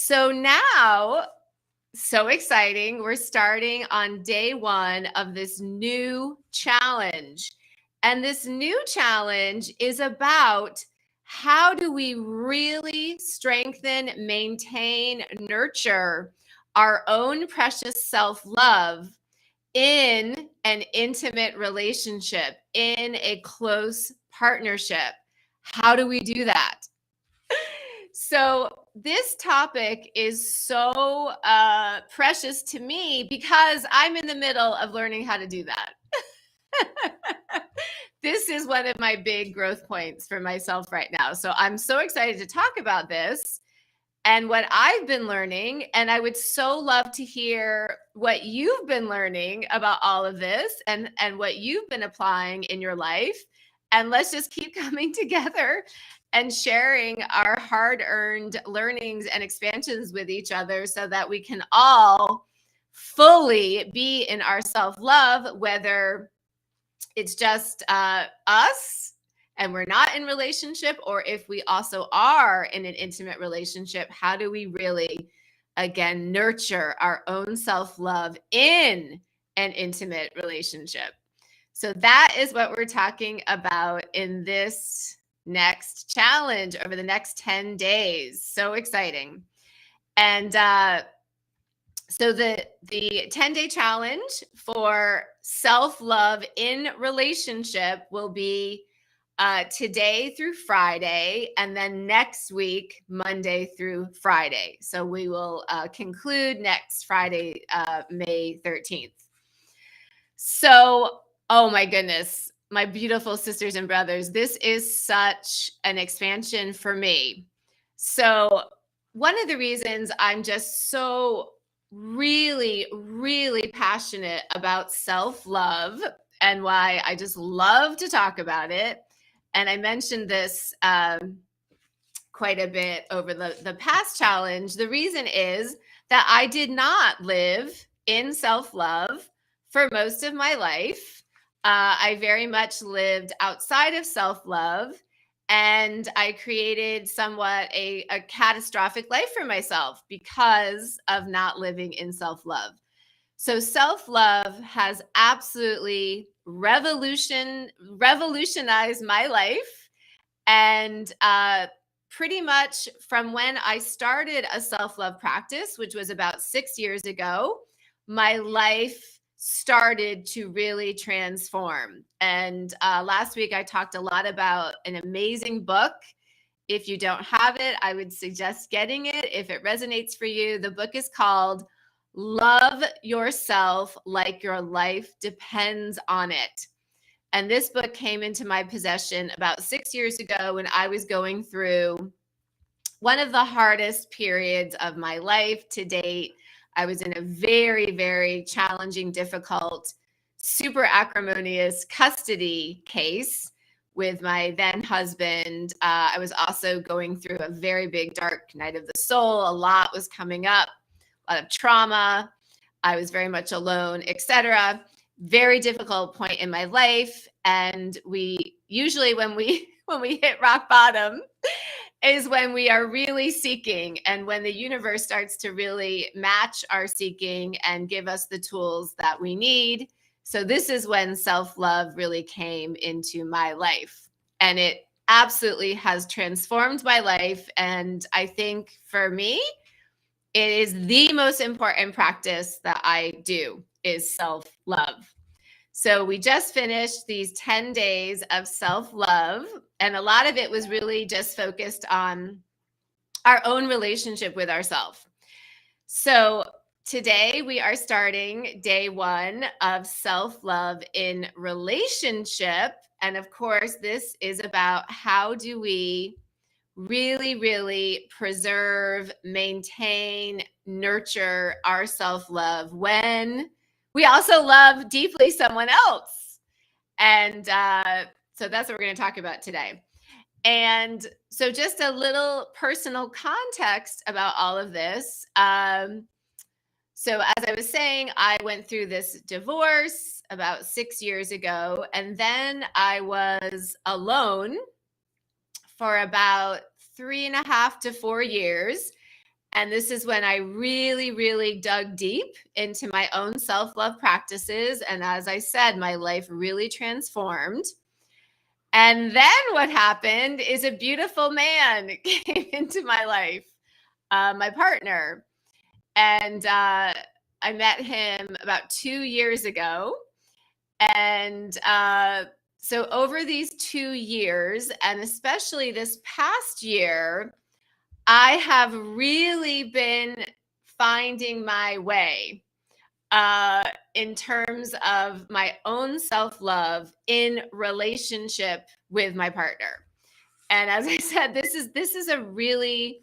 So now, so exciting. We're starting on day one of this new challenge. And this new challenge is about how do we really strengthen, maintain, nurture our own precious self-love in an intimate relationship, in a close partnership. How do we do that? So this topic is so precious to me because I'm in the middle of learning how to do that. This is one of my big growth points for myself right now. So I'm so excited to talk about this and what I've been learning. And I would so love to hear what you've been learning about all of this and what you've been applying in your life. And let's just keep coming together and sharing our hard-earned learnings and expansions with each other so that we can all fully be in our self-love, whether it's just us and we're not in relationship, or if we also are in an intimate relationship, how do we really, again, nurture our own self-love in an intimate relationship? So that is what we're talking about in this next challenge over the next 10 days. So exciting. And so the 10-day challenge for self-love in relationship will be today through Friday, and then next week, Monday through Friday. So we will conclude next Friday, May 13th. So, oh my goodness, my beautiful sisters and brothers, this is such an expansion for me. So one of the reasons I'm just so really, really passionate about self-love and why I just love to talk about it, and I mentioned this quite a bit over the past challenge, the reason is that I did not live in self-love for most of my life. I very much lived outside of self-love, and I created somewhat a catastrophic life for myself because of not living in self-love. So self-love has absolutely revolutionized my life. And pretty much from when I started a self-love practice, which was about 6 years ago, my life started to really transform. And last week I talked a lot about an amazing book. If you don't have it, I would suggest getting it if it resonates for you. The book is called Love Yourself Like Your Life Depends on It. And this book came into my possession about 6 years ago when I was going through one of the hardest periods of my life to date. I was in a very, very challenging, difficult, super acrimonious custody case with my then husband. I was also going through a very big, dark night of the soul. A lot was coming up, a lot of trauma. I was very much alone, etc. Very difficult point in my life. And we usually, when we hit rock bottom, is when we are really seeking and when the universe starts to really match our seeking and give us the tools that we need. So this is when self-love really came into my life, and it absolutely has transformed my life. And I think for me, it is the most important practice that I do is self-love. So we just finished these 10 days of self-love, and a lot of it was really just focused on our own relationship with ourselves. So today we are starting day one of self-love in relationship. And of course, this is about how do we really, really preserve, maintain, nurture our self-love when we also love deeply someone else. And so that's what we're going to talk about today. And so just a little personal context about all of this. So as I was saying, I went through this divorce about 6 years ago, and then I was alone for about 3.5 to 4 years. And this is when I really, really dug deep into my own self-love practices. And as I said, my life really transformed. And then what happened is a beautiful man came into my life, my partner. And I met him about 2 years ago. And so over these 2 years, and especially this past year, I have really been finding my way in terms of my own self-love in relationship with my partner. And as I said, this is a really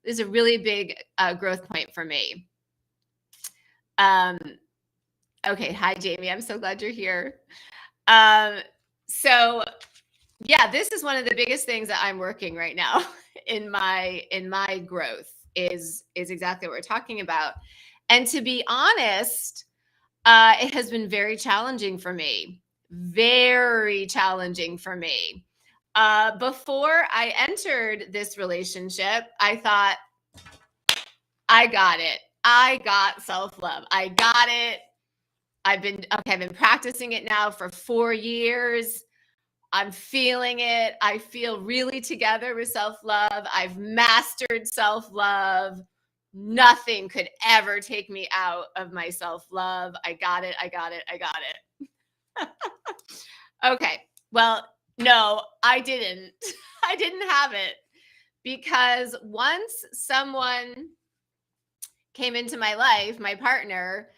big growth point for me. Okay, hi Jamie, I'm so glad you're here. So yeah, this is one of the biggest things that I'm working right now in my growth is exactly what we're talking about. And to be honest, it has been very challenging for me. Very challenging for me. Before I entered this relationship, I thought, I got it. I got self-love. I got it. I've been practicing it now for 4 years. I'm feeling it. I feel really together with self-love. I've mastered self-love. Nothing could ever take me out of my self-love. I got it. I got it. I got it. Okay. Well, no, I didn't. I didn't have it because once someone came into my life, my partner,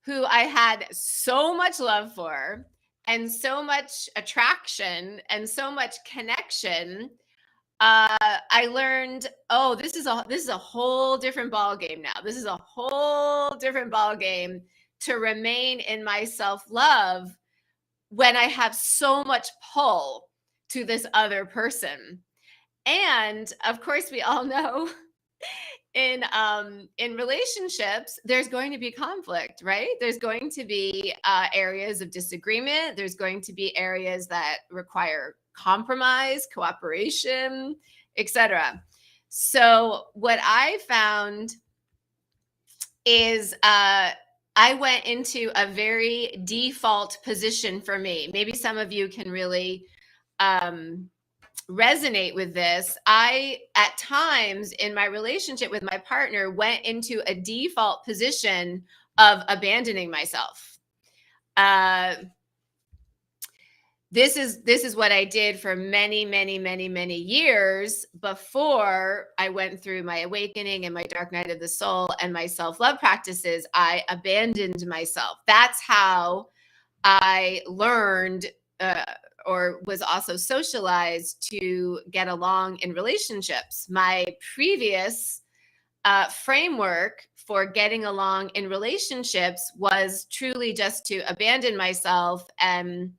who I had so much love for and so much attraction and so much connection, I learned, oh, this is a whole different ball game now. This is a whole different ball game to remain in my self-love when I have so much pull to this other person. And of course, we all know in relationships there's going to be conflict, right? There's going to be areas of disagreement. There's going to be areas that require compromise, cooperation, etc. So what I found is I went into a very default position for me. Maybe some of you can really resonate with this. I, at times in my relationship with my partner, went into a default position of abandoning myself. This is what I did for many, many, many, many years before I went through my awakening and my dark night of the soul and my self-love practices. I abandoned myself. That's how I learned or was also socialized to get along in relationships. My previous framework for getting along in relationships was truly just to abandon myself and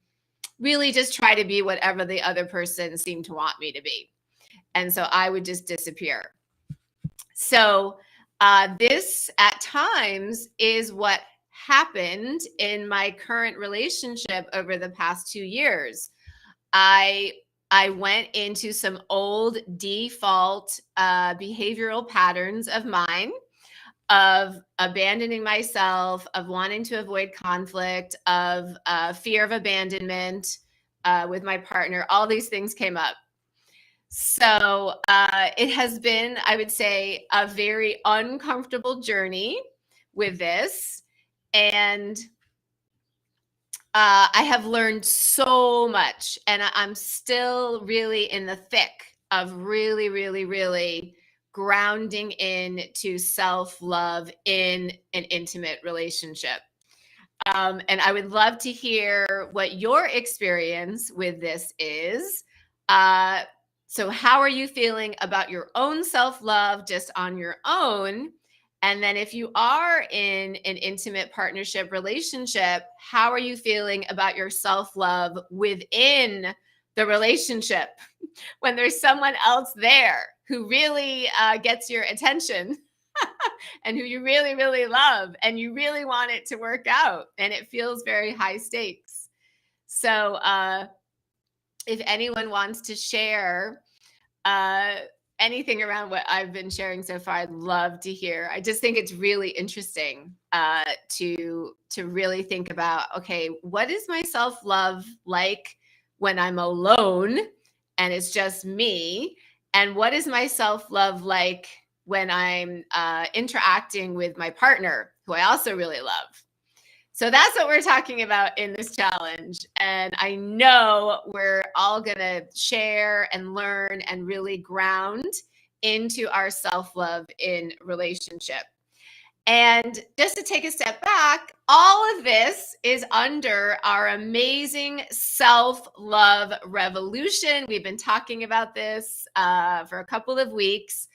really just try to be whatever the other person seemed to want me to be. And so I would just disappear. So this at times is what happened in my current relationship over the past 2 years. I went into some old default behavioral patterns of mine of abandoning myself, of wanting to avoid conflict, of fear of abandonment with my partner. All these things came up. So it has been, I would say, a very uncomfortable journey with this. And I have learned so much, and I'm still really in the thick of really, really, really grounding into self-love in an intimate relationship. And I would love to hear what your experience with this is. So how are you feeling about your own self-love just on your own? And then if you are in an intimate partnership relationship, how are you feeling about your self-love within the relationship when there's someone else there who really gets your attention and who you really, really love and you really want it to work out and it feels very high stakes. So if anyone wants to share anything around what I've been sharing so far, I'd love to hear. I just think it's really interesting to really think about, okay, what is my self-love like when I'm alone and it's just me? And what is my self-love like when I'm interacting with my partner, who I also really love? So that's what we're talking about in this challenge. And I know we're all going to share and learn and really ground into our self-love in relationship. And just to take a step back, all of this is under our amazing self-love revolution. We've been talking about this for a couple of weeks.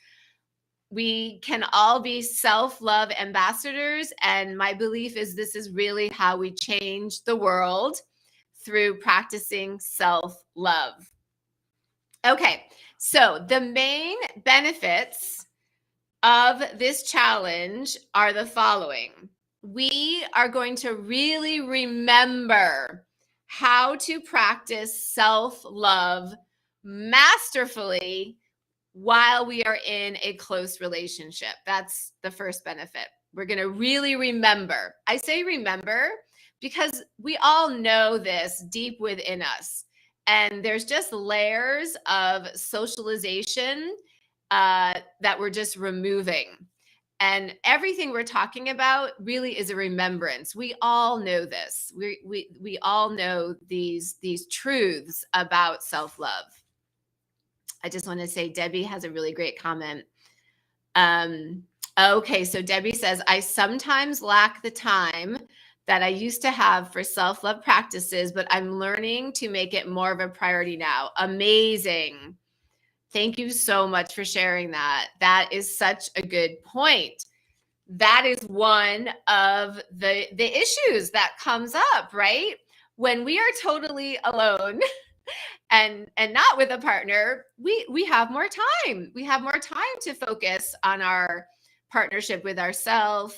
We can all be self-love ambassadors. And my belief is this is really how we change the world, through practicing self-love. Okay, so the main benefits of this challenge are the following. We are going to really remember how to practice self-love masterfully while we are in a close relationship. That's the first benefit. We're going to really remember. I say remember because we all know this deep within us. And there's just layers of socialization that we're just removing. And everything we're talking about really is a remembrance. We all know this. We all know these truths about self-love. I just want to say Debbie has a really great comment. Okay, so Debbie says, I sometimes lack the time that I used to have for self-love practices, but I'm learning to make it more of a priority now. Amazing. Thank you so much for sharing that. That is such a good point. That is one of the issues that comes up, right? When we are totally alone and not with a partner, we have more time. We have more time to focus on our partnership with ourselves,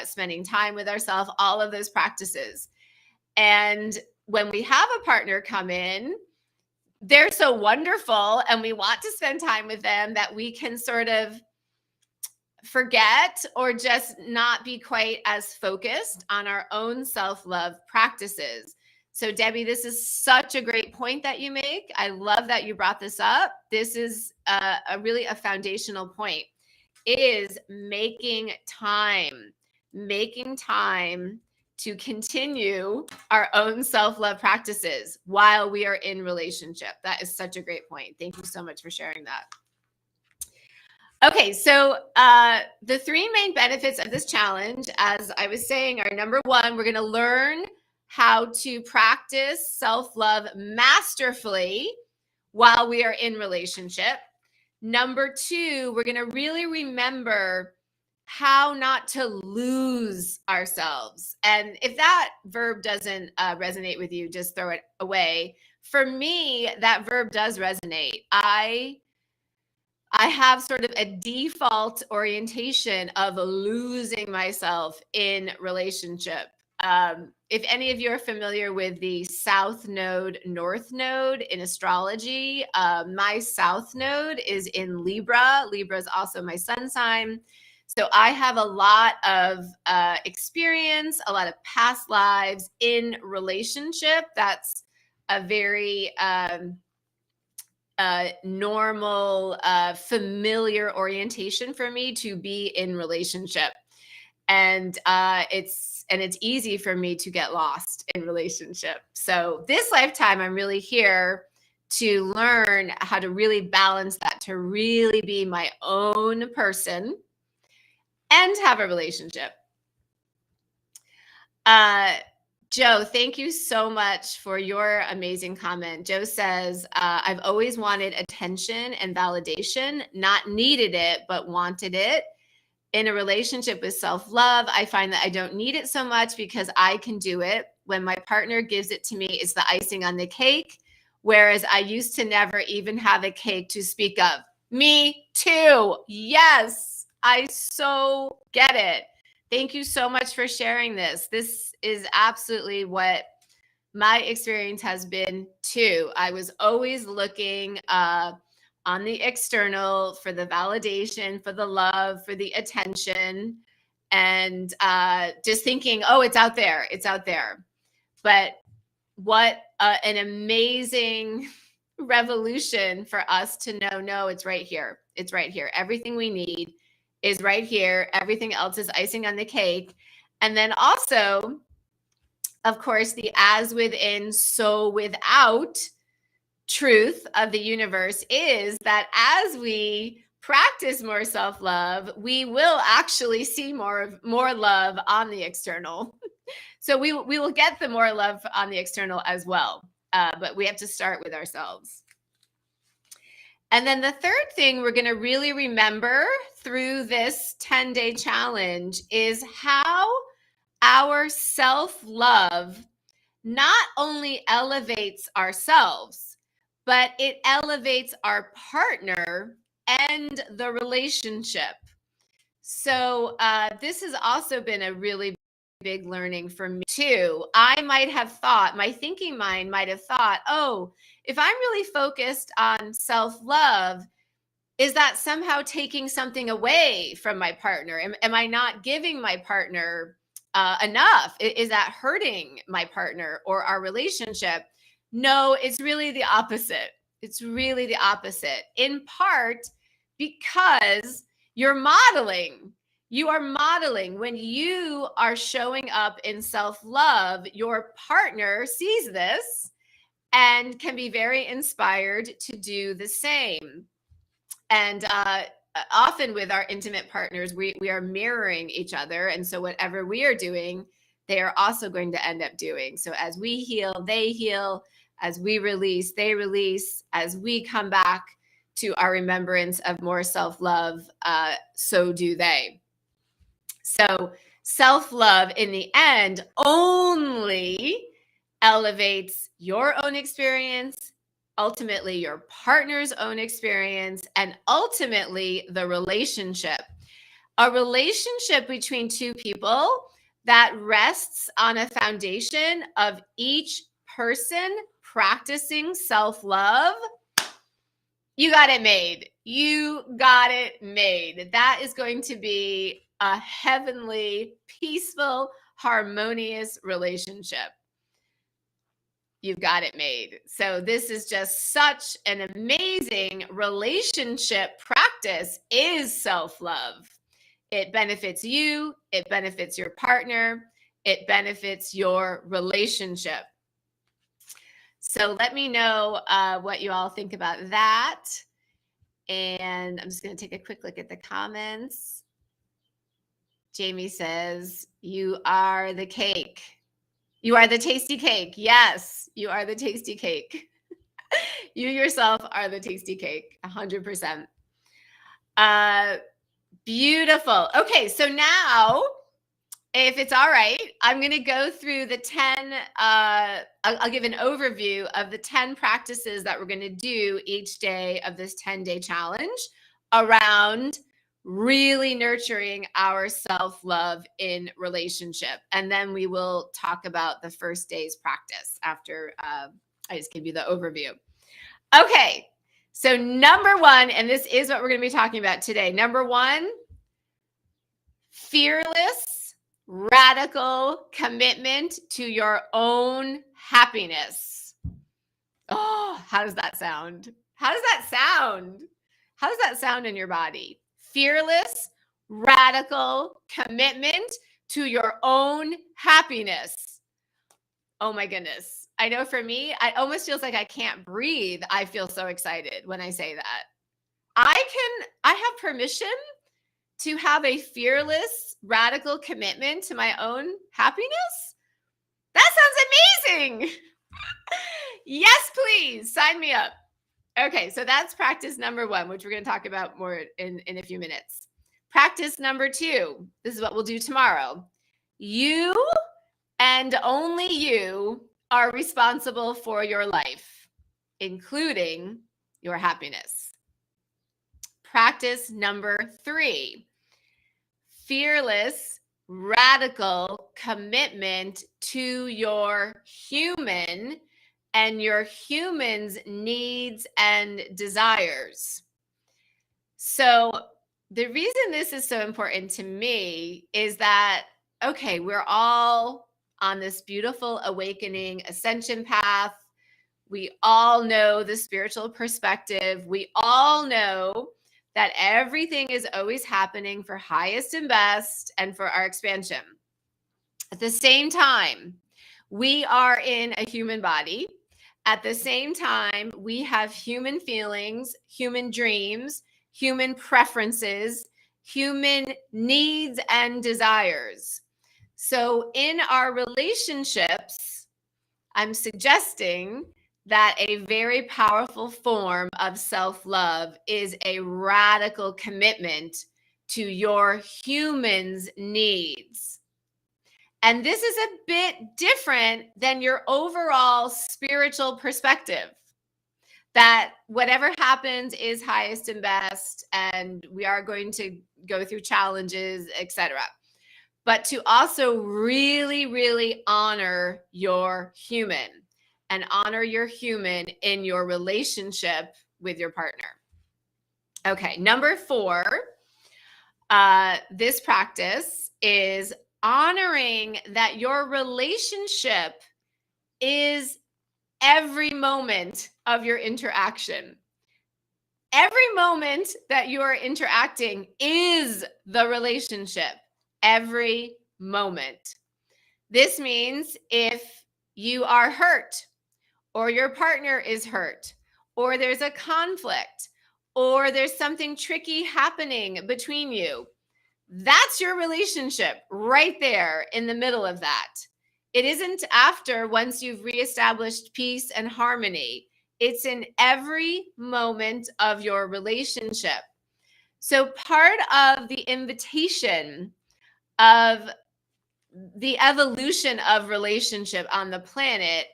spending time with ourselves, all of those practices. And when we have a partner come in, they're so wonderful and we want to spend time with them that we can sort of forget or just not be quite as focused on our own self-love practices. So Debbie, this is such a great point that you make. I love that you brought this up. This is really a foundational point, is making time to continue our own self-love practices while we are in relationship. That is such a great point. Thank you so much for sharing that. Okay, so the three main benefits of this challenge, as I was saying, are number one, we're going to learn how to practice self-love masterfully while we are in relationship. Number two, we're going to really remember how not to lose ourselves. And if that verb doesn't resonate with you, just throw it away. For me, that verb does resonate. I have sort of a default orientation of losing myself in relationship. If any of you are familiar with the South Node, North Node in astrology, my South Node is in Libra. Libra is also my sun sign. So I have a lot of experience, a lot of past lives in relationship. That's a very normal, familiar orientation for me to be in relationship. And it's easy for me to get lost in relationship. So this lifetime, I'm really here to learn how to really balance that, to really be my own person and have a relationship. Joe, thank you so much for your amazing comment. Joe says, I've always wanted attention and validation, not needed it, but wanted it. In a relationship with self-love, I find that I don't need it so much because I can do it. When my partner gives it to me, it's the icing on the cake, whereas I used to never even have a cake to speak of. Me too. Yes, I so get it. Thank you so much for sharing this. This is absolutely what my experience has been too. I was always looking on the external for the validation, for the love, for the attention, and just thinking, oh, it's out there, it's out there. But what an amazing revolution for us to know, no, it's right here. It's right here. Everything we need is right here. Everything else is icing on the cake. And then also, of course, the as within, so without truth of the universe is that as we practice more self-love, we will actually see more love on the external. So we will get the more love on the external as well. But we have to start with ourselves. And then the third thing we're going to really remember through this 10-day challenge is how our self-love not only elevates ourselves, but it elevates our partner and the relationship. So this has also been a really big learning for me too. I might have thought, my thinking mind might have thought, oh, if I'm really focused on self-love, is that somehow taking something away from my partner? Am I not giving my partner enough? Is that hurting my partner or our relationship? No, it's really the opposite. It's really the opposite. In part because you're modeling. You are modeling. When you are showing up in self-love, your partner sees this and can be very inspired to do the same. And often with our intimate partners, we are mirroring each other. And so whatever we are doing, they are also going to end up doing. So as we heal, they heal. As we release, they release. As we come back to our remembrance of more self-love, so do they. So self-love in the end only elevates your own experience, ultimately your partner's own experience, and ultimately the relationship. A relationship between two people that rests on a foundation of each person practicing self-love, you got it made. You got it made. That is going to be a heavenly, peaceful, harmonious relationship. You've got it made. So this is just such an amazing relationship practice is self-love. It benefits you. It benefits your partner. It benefits your relationship. So let me know what you all think about that. And I'm just going to take a quick look at the comments. Jamie says, you are the cake. You are the tasty cake. Yes, you are the tasty cake. You yourself are the tasty cake, 100%. Beautiful. Okay, so now, if it's all right, I'm going to go through the 10, I'll give an overview of the 10 practices that we're going to do each day of this 10-day challenge around really nurturing our self-love in relationship. And then we will talk about the first day's practice after I just give you the overview. Okay, so number one, and this is what we're going to be talking about today. Number one, fearless, radical commitment to your own happiness. Oh, how does that sound? How does that sound? How does that sound in your body? Fearless, radical commitment to your own happiness. Oh my goodness. I know for me, it almost feels like I can't breathe. I feel so excited when I say that. I have permission to have a fearless, radical commitment to my own happiness. That sounds amazing. Yes, please sign me up. Okay, so that's practice number one, which we're going to talk about more in a few minutes. Practice number two, this is what we'll do tomorrow. You and only you are responsible for your life, including your happiness. Practice number three, fearless, radical commitment to your human and your human's needs and desires. So the reason this is so important to me is that, okay, we're all on this beautiful awakening ascension path. We all know the spiritual perspective. We all know that everything is always happening for highest and best and for our expansion. At the same time, we are in a human body. At the same time, we have human feelings, human dreams, human preferences, human needs and desires. So in our relationships, I'm suggesting that a very powerful form of self-love is a radical commitment to your human's needs. And this is a bit different than your overall spiritual perspective, that whatever happens is highest and best, and we are going to go through challenges, etc. But to also really, really honor your human and honor your human in your relationship with your partner. Okay, number 4, this practice is honoring that your relationship is every moment of your interaction. Every moment that you are interacting is the relationship. Every moment. This means if you are hurt, or your partner is hurt, or there's a conflict, or there's something tricky happening between you, that's your relationship right there in the middle of that. It isn't after, once you've reestablished peace and harmony. It's in every moment of your relationship. So part of the invitation of the evolution of relationship on the planet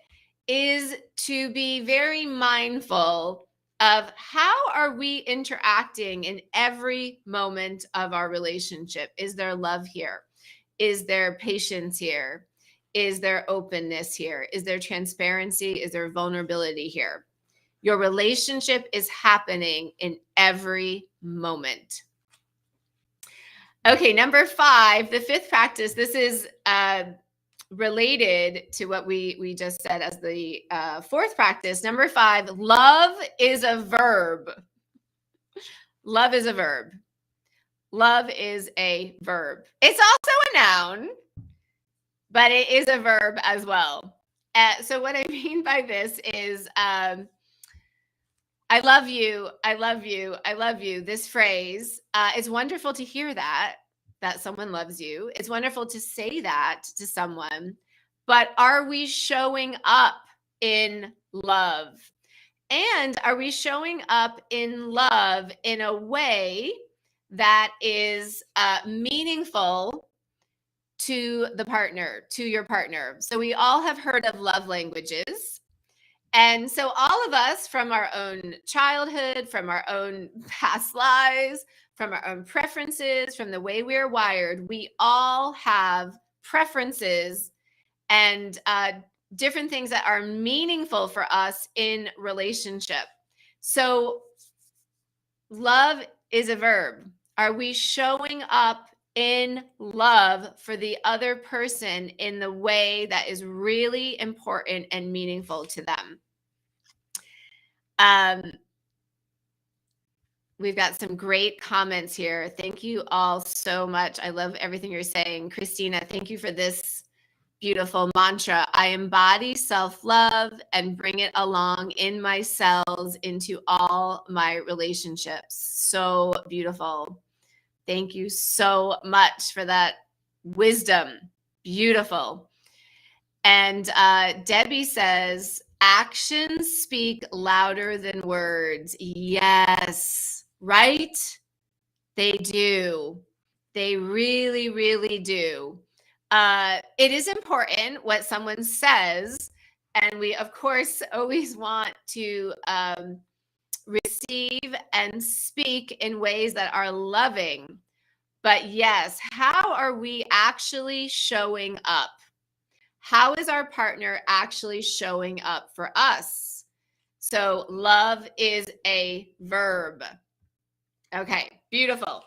is to be very mindful of how are we interacting in every moment of our relationship. Is there love here? Is there patience here? Is there openness here? Is there transparency? Is there vulnerability here? Your relationship is happening in every moment. Okay, number 5, the 5th practice. This is related to what we just said as the 4th practice. Number 5, love is a verb. Love is a verb. Love is a verb. It's also a noun, but it is a verb as well. So what I mean by this is I love you, I love you, I love you. This phrase, it's wonderful to hear that someone loves you. It's wonderful to say that to someone, but are we showing up in love? And are we showing up in love in a way that is meaningful to the partner, to your partner? So we all have heard of love languages. And so all of us, from our own childhood, from our own past lives, from our own preferences, from the way we're wired, we all have preferences and different things that are meaningful for us in relationship. So love is a verb. Are we showing up in love for the other person in the way that is really important and meaningful to them? We've got some great comments here. Thank you all so much. I love everything you're saying. Christina, thank you for this beautiful mantra. I embody self-love and bring it along in my cells into all my relationships. So beautiful. Thank you so much for that wisdom. Beautiful. And Debbie says, actions speak louder than words. Yes, right? They do. They really, really do. It is important what someone says. And we, of course, always want to receive and speak in ways that are loving. But yes, how are we actually showing up? How is our partner actually showing up for us? So love is a verb. Okay, beautiful.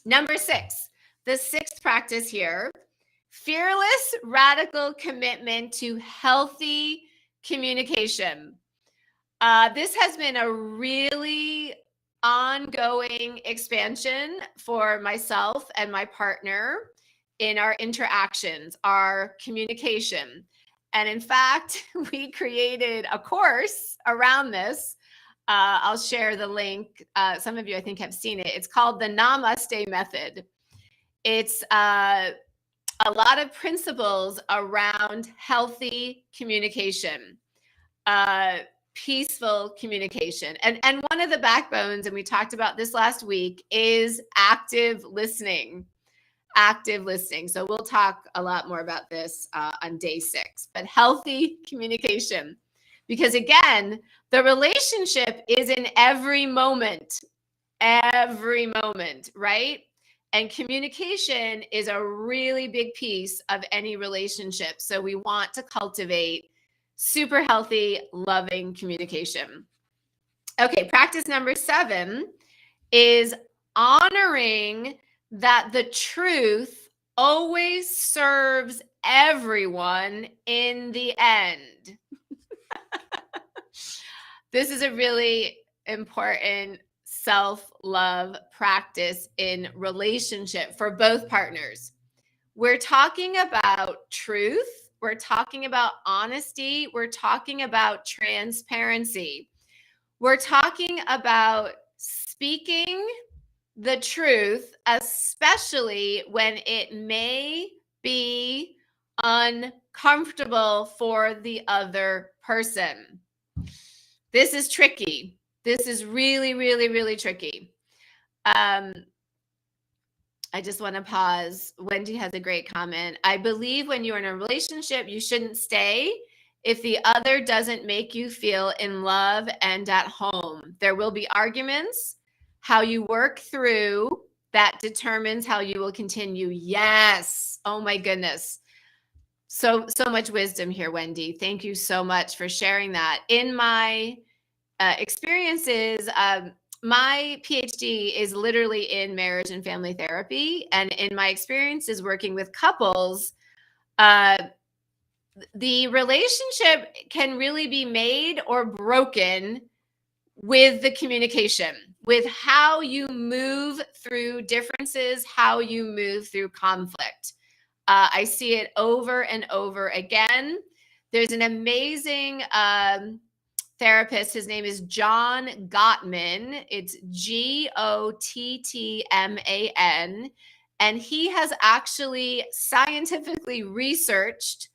Number 6, the sixth practice here, fearless radical commitment to healthy communication. This has been a really ongoing expansion for myself and my partner in our interactions, our communication. And in fact, we created a course around this. I'll share the link. Some of you, I think, have seen it. It's called the Namaste Method. It's a lot of principles around healthy communication. Peaceful communication. And one of the backbones, and we talked about this last week, is active listening. Active listening. So we'll talk a lot more about this on day 6, but healthy communication. Because again, the relationship is in every moment, right? And communication is a really big piece of any relationship. So we want to cultivate super healthy, loving communication. Okay, practice number 7 is honoring that the truth always serves everyone in the end. This is a really important self-love practice in relationship for both partners. We're talking about truth. We're talking about honesty. We're talking about transparency. We're talking about speaking the truth, especially when it may be uncomfortable for the other person. This is tricky. This is really, really, really tricky. I just want to pause. Wendy has a great comment. I believe when you're in a relationship, you shouldn't stay if the other doesn't make you feel in love and at home. There will be arguments. How you work through that determines how you will continue. Yes. Oh my goodness. So much wisdom here, Wendy. Thank you so much for sharing that. In my experiences, my PhD is literally in marriage and family therapy. And in my experiences working with couples, the relationship can really be made or broken with the communication, with how you move through differences, how you move through conflict. I see it over and over again. There's an amazing therapist. His name is John Gottman. It's Gottman. And he has actually scientifically researched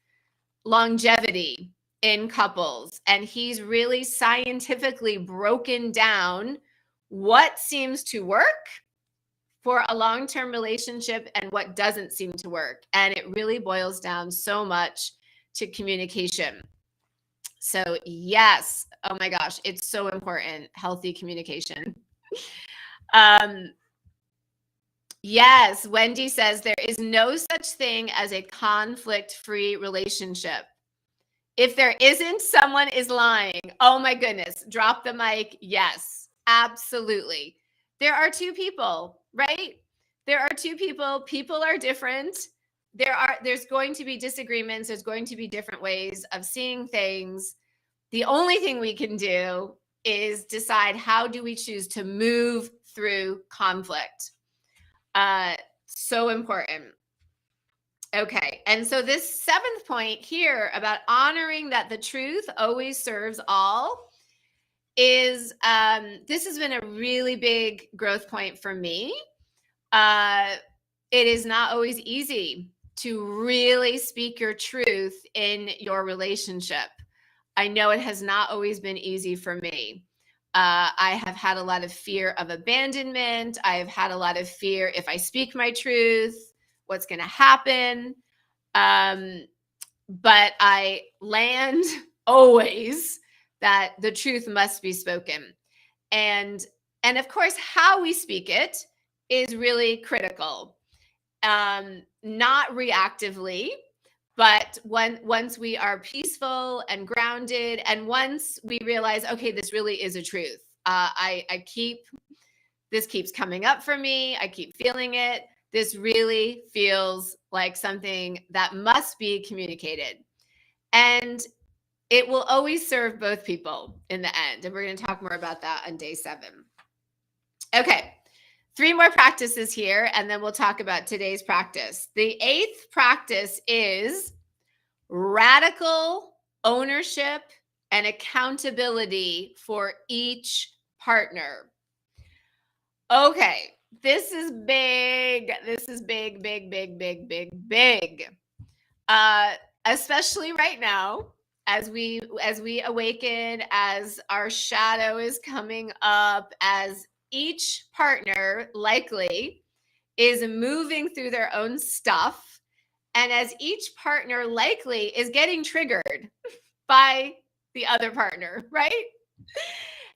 longevity in couples. And he's really scientifically broken down what seems to work for a long-term relationship and what doesn't seem to work. And it really boils down so much to communication. So yes, oh my gosh, it's so important, healthy communication. Yes, Wendy says there is no such thing as a conflict-free relationship. If there isn't, someone is lying. Oh my goodness, drop the mic. Yes, absolutely. There are two people, right? There are two people. People are different. There's going to be disagreements. There's going to be different ways of seeing things. The only thing we can do is decide how do we choose to move through conflict. So important. Okay. And so this 7th point here about honoring that the truth always serves all is, this has been a really big growth point for me. It is not always easy to really speak your truth in your relationship. I know it has not always been easy for me. I have had a lot of fear of abandonment. I have had a lot of fear if I speak my truth, what's going to happen. But I land always that the truth must be spoken. And of course, how we speak it is really critical. Not reactively, But once we are peaceful and grounded, and once we realize, okay, this really is a truth. This keeps coming up for me. I keep feeling it. This really feels like something that must be communicated. And it will always serve both people in the end. And we're going to talk more about that on day 7. Okay. 3 more practices here, and then we'll talk about today's practice. The 8th practice is radical ownership and accountability for each partner. Okay, this is big. This is big, big, big, big, big, big. Especially right now, as we awaken, as our shadow is coming up, as each partner likely is moving through their own stuff, and as each partner likely is getting triggered by the other partner, right?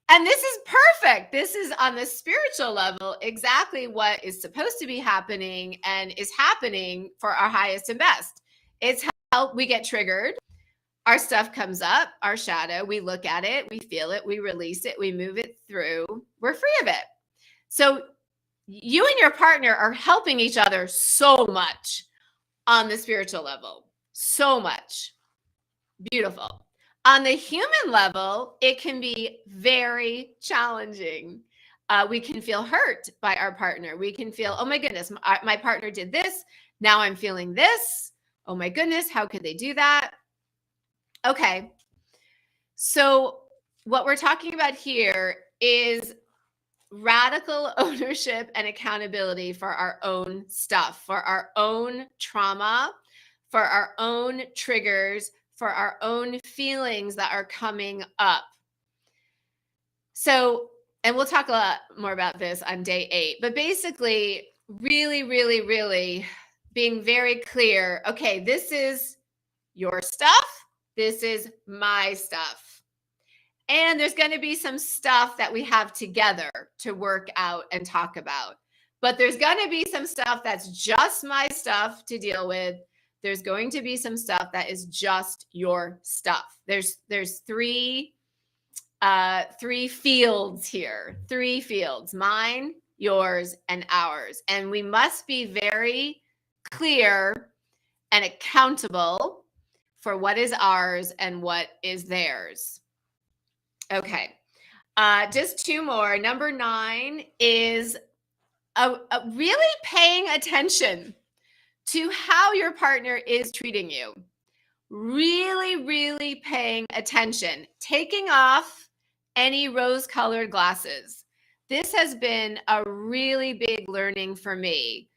And this is perfect. This is on the spiritual level exactly what is supposed to be happening and is happening for our highest and best. It's how we get triggered. Our stuff comes up, our shadow, we look at it, we feel it, we release it, we move it through, we're free of it. So you and your partner are helping each other so much on the spiritual level. So much. Beautiful. On the human level, it can be very challenging. We can feel hurt by our partner. We can feel, oh my goodness, my partner did this. Now I'm feeling this. Oh my goodness, how could they do that? Okay. So what we're talking about here is radical ownership and accountability for our own stuff, for our own trauma, for our own triggers, for our own feelings that are coming up. So, and we'll talk a lot more about this on day 8, but basically, really, really, really being very clear. Okay, this is your stuff. This is my stuff. And there's going to be some stuff that we have together to work out and talk about. But there's going to be some stuff that's just my stuff to deal with. There's going to be some stuff that is just your stuff. There's 3 fields here. 3 fields: mine, yours, and ours. And we must be very clear and accountable for what is ours and what is theirs. Okay. Just 2 more. Number 9 is really paying attention to how your partner is treating you. Really, really paying attention. Taking off any rose-colored glasses. This has been a really big learning for me.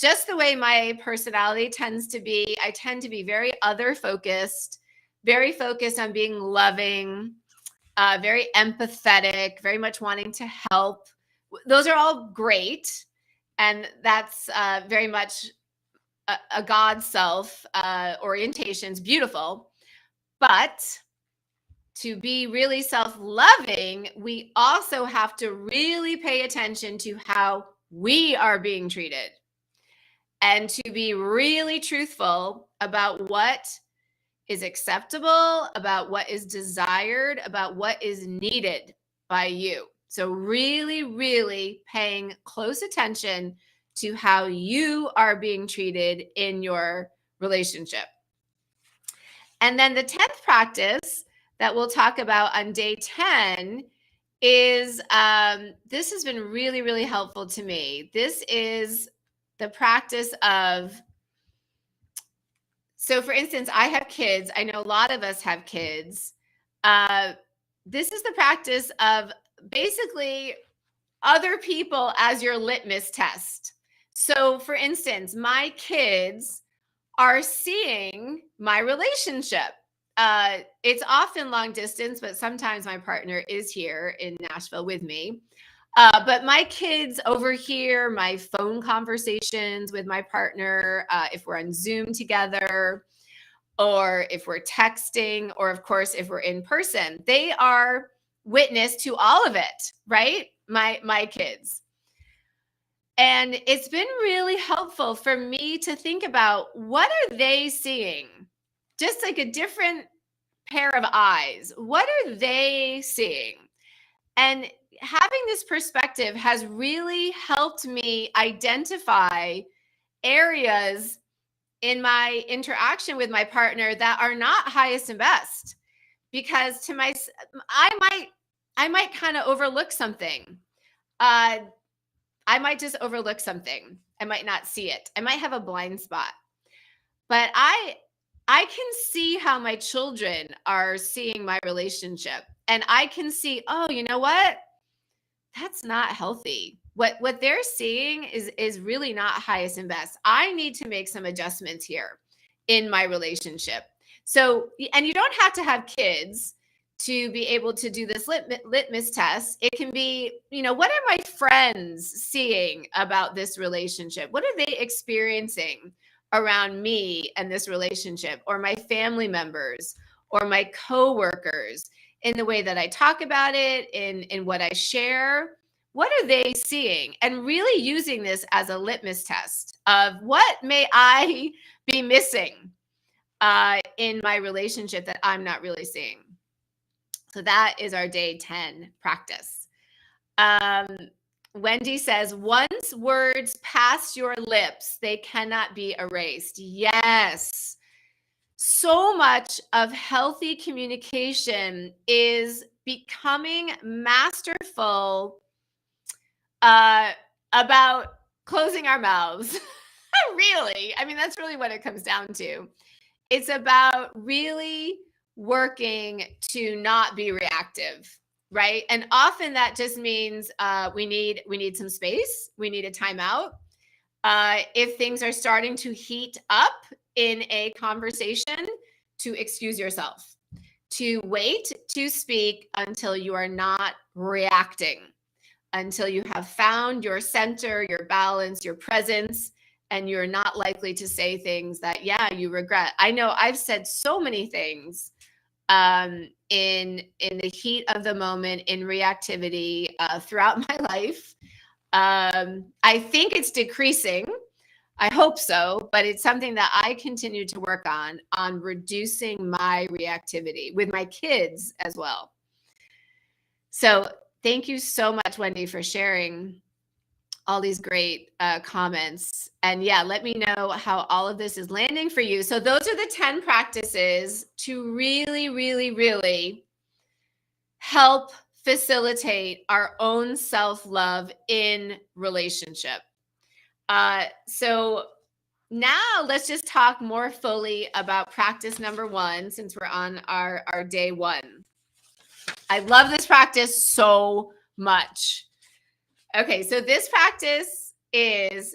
Just the way my personality tends to be, I tend to be very other-focused, very focused on being loving, very empathetic, very much wanting to help. Those are all great. And that's very much a God self orientation is beautiful. But to be really self-loving, we also have to really pay attention to how we are being treated and to be really truthful about what is acceptable, about what is desired, about what is needed by you. So really, really paying close attention to how you are being treated in your relationship. And then the 10th practice that we'll talk about on day 10 is, this has been really, really helpful to me. This is the practice of, so for instance, I have kids. I know a lot of us have kids. This is the practice of basically other people as your litmus test. So for instance, my kids are seeing my relationship. It's often long distance, but sometimes my partner is here in Nashville with me. But my kids overhear my phone conversations with my partner, if we're on Zoom together, or if we're texting, or of course, if we're in person. They are witness to all of it, right? My kids. And it's been really helpful for me to think about, what are they seeing? Just like a different pair of eyes. What are they seeing? And having this perspective has really helped me identify areas in my interaction with my partner that are not highest and best, because I might kind of overlook something. I might just overlook something. I might not see it. I might have a blind spot. But I can see how my children are seeing my relationship. And I can see, oh, you know what? That's not healthy. What they're seeing is really not highest and best. I need to make some adjustments here in my relationship. So, and you don't have to have kids to be able to do this litmus test. It can be, what are my friends seeing about this relationship? What are they experiencing around me and this relationship, or my family members, or my coworkers, in the way that I talk about it, in what I share? What are they seeing? And really using this as a litmus test of, what may I be missing in my relationship that I'm not really seeing? So that is our day 10 practice. Wendy says, once words pass your lips, they cannot be erased. Yes. So much of healthy communication is becoming masterful about closing our mouths. Really. I mean, that's really what it comes down to. It's about really working to not be reactive, right? And often that just means we need some space. We need a timeout. If things are starting to heat up in a conversation, to excuse yourself, to wait to speak until you are not reacting, until you have found your center, your balance, your presence, and you're not likely to say things that, you regret. I know I've said so many things in the heat of the moment, in reactivity throughout my life. I think it's decreasing. I hope so, but it's something that I continue to work on reducing my reactivity with my kids as well. So thank you so much, Wendy, for sharing all these great comments. And let me know how all of this is landing for you. So those are the 10 practices to really, really, really help facilitate our own self-love in relationship. So now let's just talk more fully about practice number 1, since we're on our day 1. I love this practice so much. Okay, so this practice is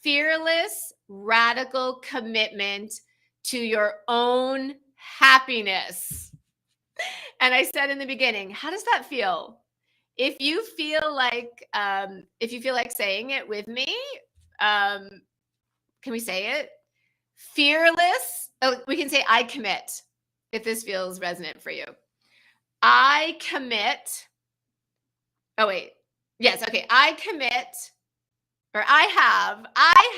fearless, radical commitment to your own happiness. And I said in the beginning, how does that feel? If you feel like saying it with me, can we say it? Fearless. Oh, we can say I commit, if this feels resonant for you. I commit. Oh, wait. Yes. Okay. I commit, or I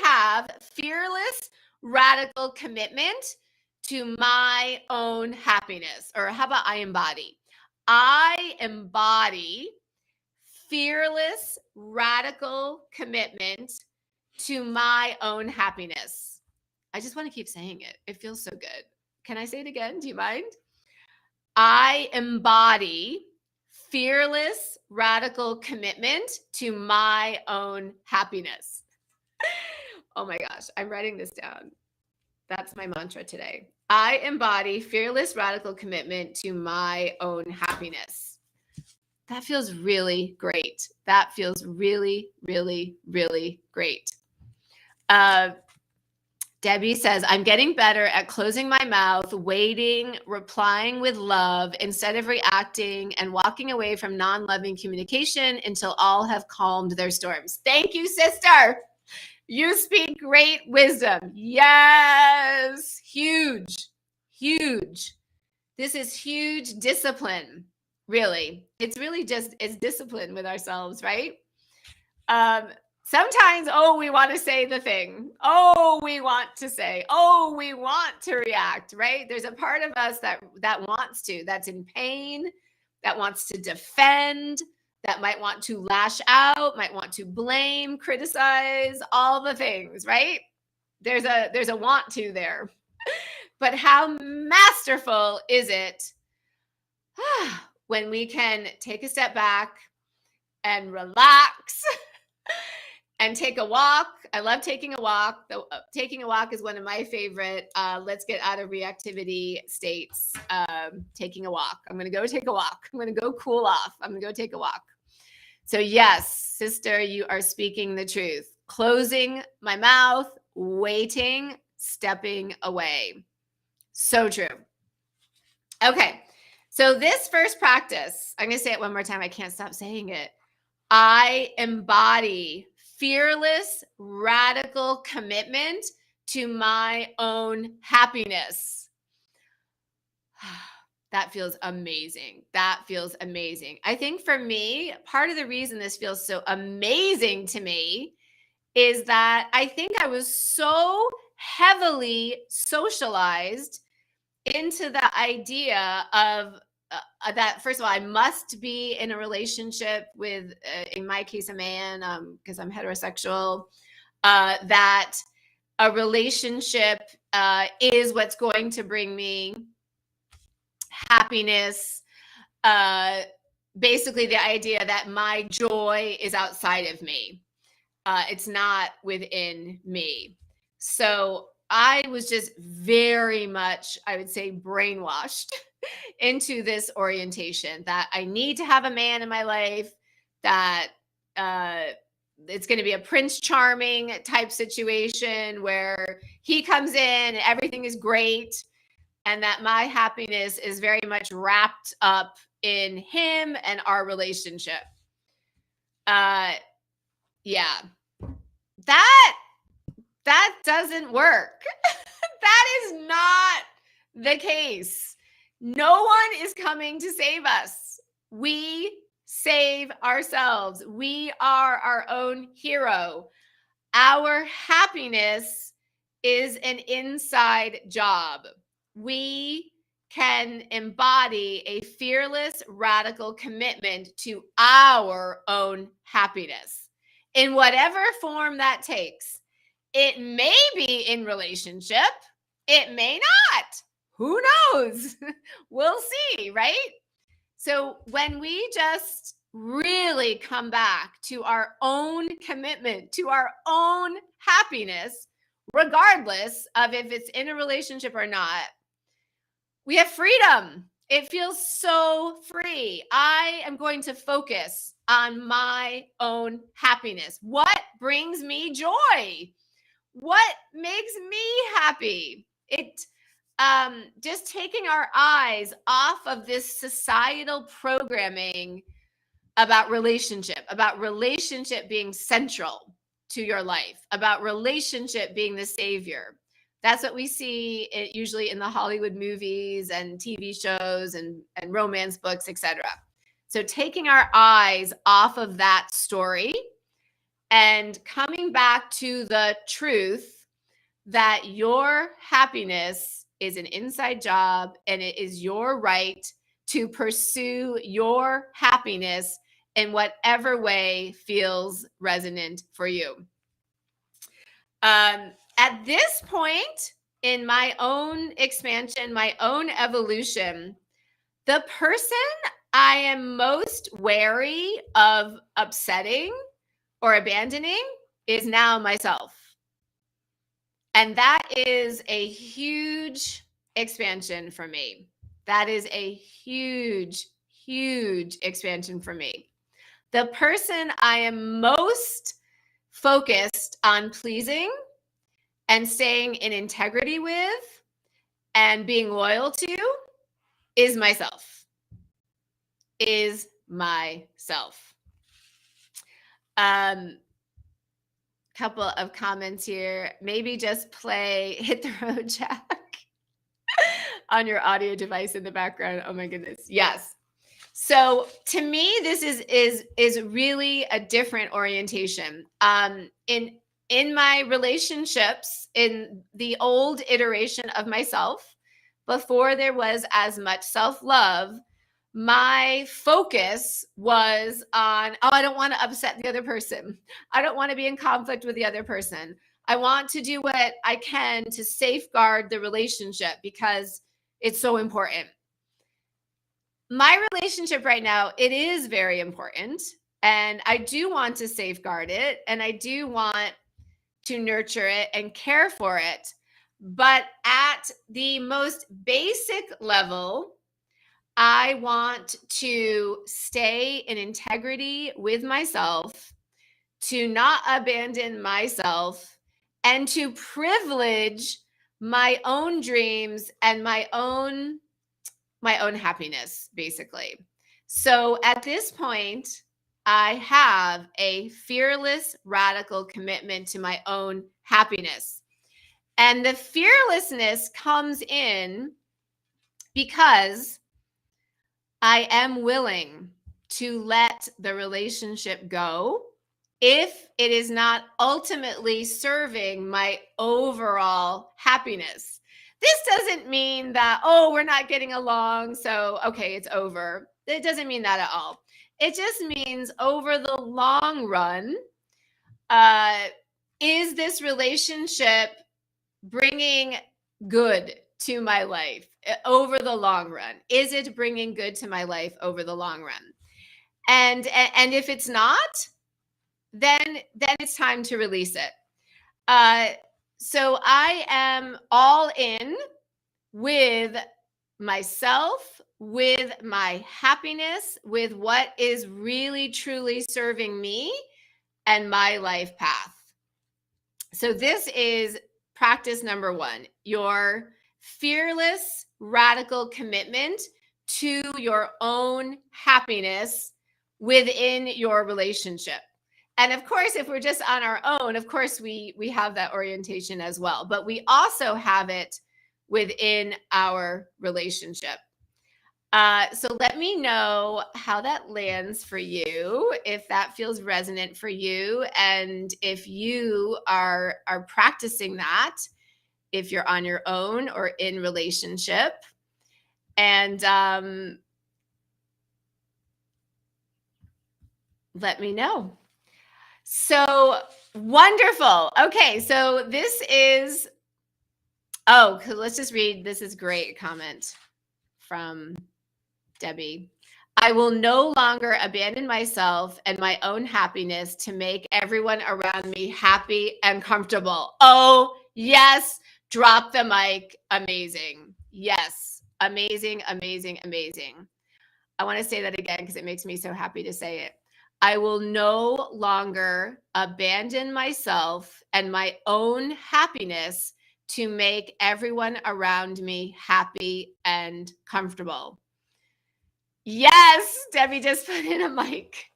have fearless, radical commitment to my own happiness. Or how about I embody? I embody fearless, radical commitment to my own happiness. I just want to keep saying it. It feels so good. Can I say it again? Do you mind? I embody fearless, radical commitment to my own happiness. Oh my gosh, I'm writing this down. That's my mantra today. I embody fearless, radical commitment to my own happiness. That feels really great. That feels really, really, really great. Debbie says, I'm getting better at closing my mouth, waiting, replying with love instead of reacting, and walking away from non-loving communication until all have calmed their storms. Thank you, sister. You speak great wisdom. Yes. Huge, huge. This is huge discipline, really. It's really just, it's discipline with ourselves, right? Sometimes, we want to say the thing. We want to say. We want to react, right? There's a part of us that wants to, that's in pain, that wants to defend, that might want to lash out, might want to blame, criticize, all the things, right? There's a want to there. But how masterful is it when we can take a step back and relax and take a walk. I love taking a walk. Taking a walk is one of my favorite let's get out of reactivity states. Taking a walk. I'm going to go take a walk. I'm going to go cool off. I'm going to go take a walk. So yes, sister, you are speaking the truth. Closing my mouth, waiting, stepping away. So true. Okay. So this first practice, I'm going to say it one more time. I can't stop saying it. I embody fearless, radical commitment to my own happiness. That feels amazing. That feels amazing. I think for me, part of the reason this feels so amazing to me is that I think I was so heavily socialized into the idea of that, first of all, I must be in a relationship with, in my case, a man, because I'm heterosexual, that a relationship is what's going to bring me happiness. Basically, the idea that my joy is outside of me. It's not within me. So I was just very much, I would say, brainwashed into this orientation that I need to have a man in my life, that it's going to be a Prince Charming type situation where he comes in and everything is great, and that my happiness is very much wrapped up in him and our relationship. Yeah, that doesn't work. That is not the case. No one is coming to save us. We save ourselves. We are our own hero. Our happiness is an inside job. We can embody a fearless, radical commitment to our own happiness in whatever form that takes. It may be in relationship. It may not. Who knows? We'll see, right? So when we just really come back to our own commitment, to our own happiness, regardless of if it's in a relationship or not, we have freedom. It feels so free. I am going to focus on my own happiness. What brings me joy? What makes me happy? Just taking our eyes off of this societal programming about relationship being central to your life, about relationship being the savior. That's what we see usually in the Hollywood movies and TV shows and romance books, etc. So taking our eyes off of that story and coming back to the truth that your happiness is an inside job and it is your right to pursue your happiness in whatever way feels resonant for you. At this point in my own expansion, my own evolution, the person I am most wary of upsetting or abandoning is now myself. And that is a huge expansion for me. That is a huge, huge expansion for me. The person I am most focused on pleasing and staying in integrity with and being loyal to is myself. Is myself. Couple of comments here. Maybe just hit the road, Jack, on your audio device in the background. Oh my goodness. Yes. So to me, this is really a different orientation. In my relationships, in the old iteration of myself, before there was as much self-love, my focus was on, oh, I don't want to upset the other person. I don't want to be in conflict with the other person. I want to do what I can to safeguard the relationship because it's so important. My relationship right now, it is very important. And I do want to safeguard it. And I do want to nurture it and care for it. But at the most basic level, I want to stay in integrity with myself, to not abandon myself, and to privilege my own dreams and my own happiness, basically. So at this point, I have a fearless, radical commitment to my own happiness. And the fearlessness comes in because I am willing to let the relationship go if it is not ultimately serving my overall happiness. This doesn't mean that, oh, we're not getting along, so okay, it's over. It doesn't mean that at all. It just means over the long run, is this relationship bringing good to my life over the long run? Is it bringing good to my life over the long run? And if it's not, then it's time to release it. So I am all in with myself, with my happiness, with what is really truly serving me and my life path. So this is practice number 1, your fearless, radical commitment to your own happiness within your relationship. And of course, if we're just on our own, of course, we have that orientation as well, but we also have it within our relationship. So let me know how that lands for you, if that feels resonant for you, and if you are practicing that, if you're on your own or in relationship. And let me know. So wonderful. Okay, so this is, oh, let's just read. This is great comment from Debbie. I will no longer abandon myself and my own happiness to make everyone around me happy and comfortable. Oh, yes. Drop the mic. Amazing. Yes. Amazing, amazing, amazing. I want to say that again because it makes me so happy to say it. I will no longer abandon myself and my own happiness to make everyone around me happy and comfortable. Yes, Debbie just put in a mic.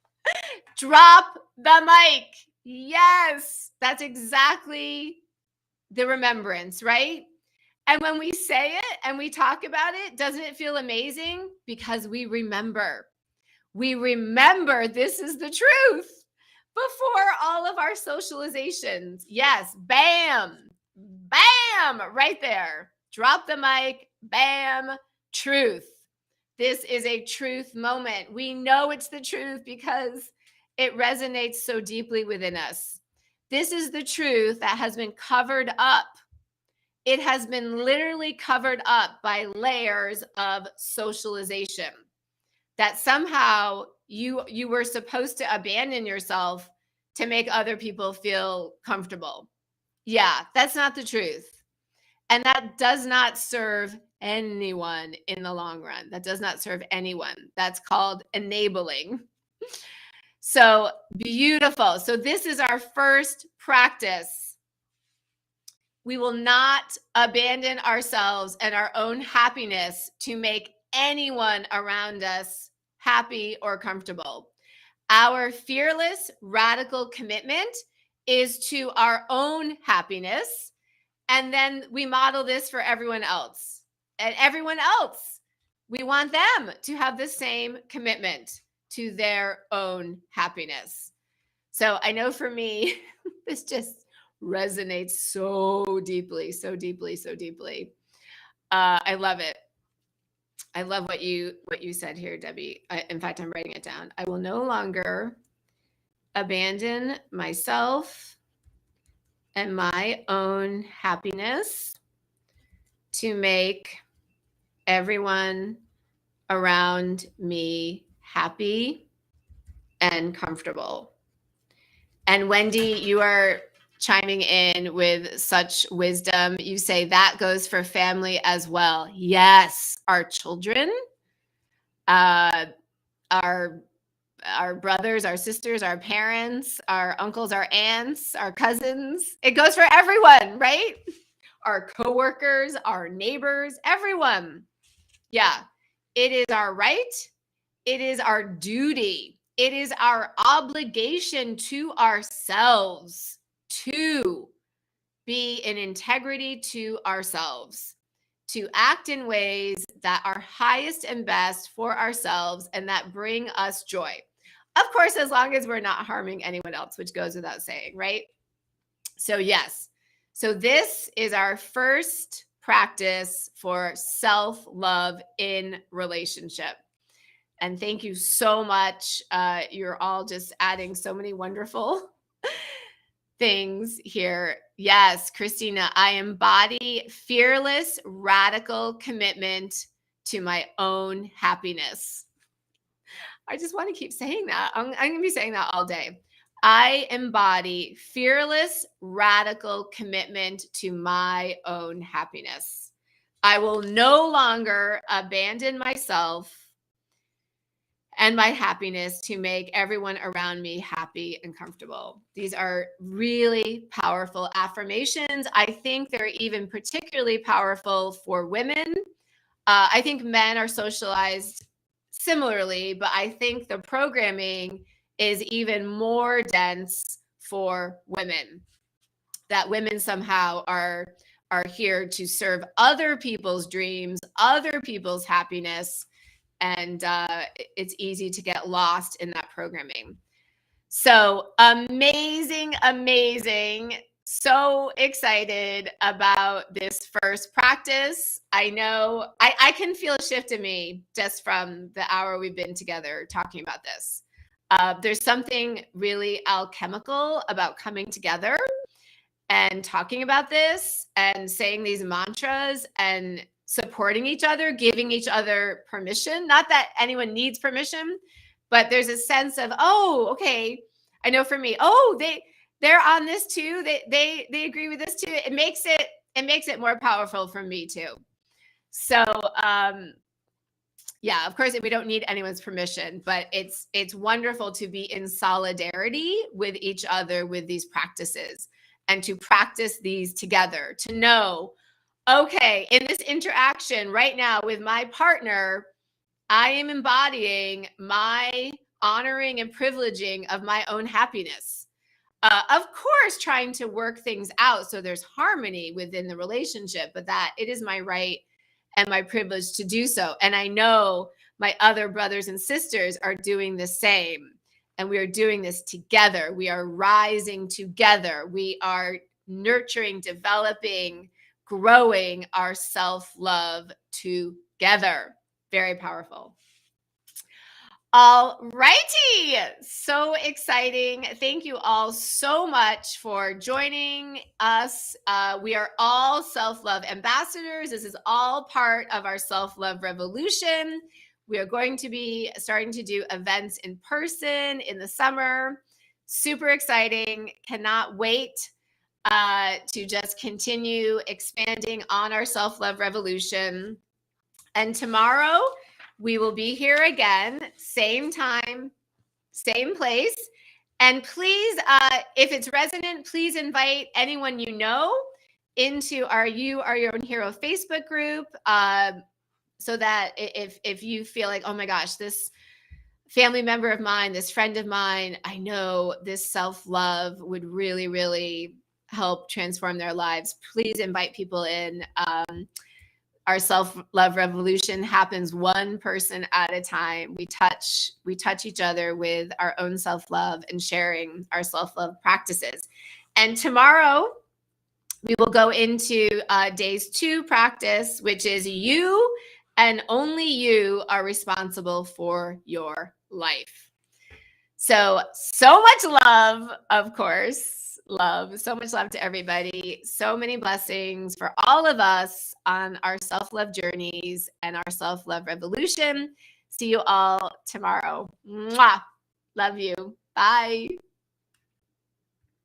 Drop the mic. Yes, that's exactly the remembrance, right? And when we say it and we talk about it, doesn't it feel amazing? Because we remember. We remember this is the truth before all of our socializations. Yes, bam, bam, right there. Drop the mic, bam, truth. This is a truth moment. We know it's the truth because it resonates so deeply within us. This is the truth that has been covered up. It has been literally covered up by layers of socialization, that somehow you were supposed to abandon yourself to make other people feel comfortable. Yeah, that's not the truth. And that does not serve anyone in the long run. That does not serve anyone. That's called enabling. So beautiful. So this is our first practice. We will not abandon ourselves and our own happiness to make anyone around us happy or comfortable. Our fearless, radical commitment is to our own happiness. And then we model this for everyone else. And everyone else We want them to have the same commitment to their own happiness. So I know for me, this just resonates so deeply, so deeply, so deeply. I love it. I love what you said here, Debbie. In fact, I'm writing it down. I will no longer abandon myself and my own happiness to make everyone around me happy and comfortable. And Wendy, you are chiming in with such wisdom. You say that goes for family as well. Yes, our children, our brothers, our sisters, our parents, our uncles, our aunts, our cousins. It goes for everyone, right? Our coworkers, our neighbors, everyone. Yeah, it is our right. It is our duty. It is our obligation to ourselves to be in integrity to ourselves, to act in ways that are highest and best for ourselves and that bring us joy. Of course, as long as we're not harming anyone else, which goes without saying, right? So, yes. So, this is our first practice for self-love in relationship. And thank you so much. You're all just adding so many wonderful things here. Yes, Christina, I embody fearless, radical commitment to my own happiness. I just want to keep saying that. I'm going to be saying that all day. I embody fearless, radical commitment to my own happiness. I will no longer abandon myself and my happiness to make everyone around me happy and comfortable. These are really powerful affirmations. I think they're even particularly powerful for women. I think men are socialized similarly, but I think the programming is even more dense for women. That women somehow are here to serve other people's dreams, other people's happiness, and it's easy to get lost in that programming. So amazing, amazing. So excited about this first practice. I know I can feel a shift in me just from the hour we've been together talking about this. There's something really alchemical about coming together and talking about this and saying these mantras and supporting each other, giving each other permission. Not that anyone needs permission, but there's a sense of, oh, okay, I know for me, oh, they're on this too. They agree with this too. It makes it more powerful for me too. So yeah, of course, we don't need anyone's permission, but it's wonderful to be in solidarity with each other with these practices and to practice these together, to know, okay, in this interaction right now with my partner, I am embodying my honoring and privileging of my own happiness. Of course, trying to work things out so there's harmony within the relationship, but that it is my right and my privilege to do so. And I know my other brothers and sisters are doing the same. And we are doing this together. We are rising together. We are nurturing, developing, growing our self-love together. Very powerful. All righty. So exciting. Thank you all so much for joining us. We are all self-love ambassadors. This is all part of our self-love revolution. We are going to be starting to do events in person in the summer. Super exciting. Cannot wait to just continue expanding on our self-love revolution. And tomorrow, we will be here again, same time, same place. And please, if it's resonant, please invite anyone you know into our You Are Your Own Hero Facebook group, so that if you feel like, oh my gosh, this family member of mine, this friend of mine, I know this self-love would really, really help transform their lives, please invite people in. our self-love revolution happens one person at a time. We touch each other with our own self-love and sharing our self-love practices. And tomorrow we will go into days 2 practice, which is you and only you are responsible for your life. So much love, of course, love, so much love to everybody. So many blessings for all of us on our self-love journeys and our self-love revolution. See you all tomorrow. Mwah. Love you. Bye.